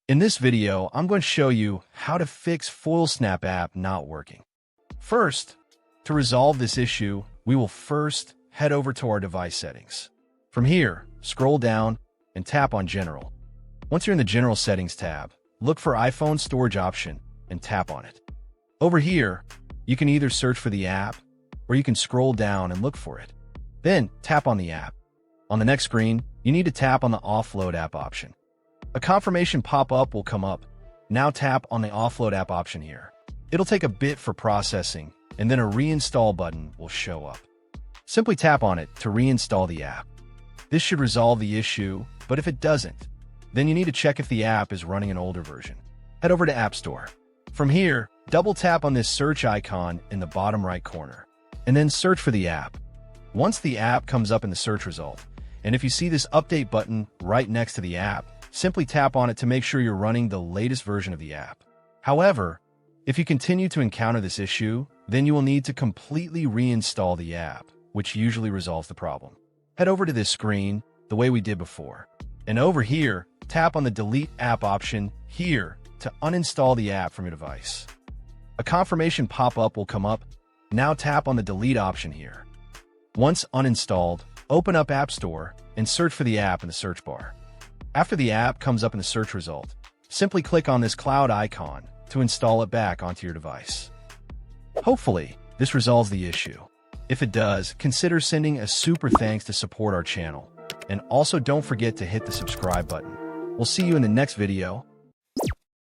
In this video, I'm going to show you how to fix FoilSnap app not working. First, to resolve this issue, we will first head over to our device settings. From here, scroll down and tap on General. Once you're in the General Settings tab, look for iPhone Storage option and tap on it. Over here, you can either search for the app or you can scroll down and look for it. Then tap on the app. On the next screen, you need to tap on the Offload app option. A confirmation pop-up will come up. Now tap on the Offload app option here. It'll take a bit for processing, and then a reinstall button will show up. Simply tap on it to reinstall the app. This should resolve the issue, but if it doesn't, then you need to check if the app is running an older version. Head over to App Store. From here, double tap on this search icon in the bottom right corner, and then search for the app. Once the app comes up in the search result, and if you see this update button right next to the app, simply tap on it to make sure you're running the latest version of the app. However, if you continue to encounter this issue, then you will need to completely reinstall the app, which usually resolves the problem. Head over to this screen the way we did before, and over here, tap on the Delete App option here to uninstall the app from your device. A confirmation pop-up will come up. Now tap on the Delete option here. Once uninstalled, open up App Store and search for the app in the search bar. After the app comes up in the search result, simply click on this cloud icon to install it back onto your device. Hopefully, this resolves the issue. If it does, consider sending a super thanks to support our channel. And also don't forget to hit the subscribe button. We'll see you in the next video.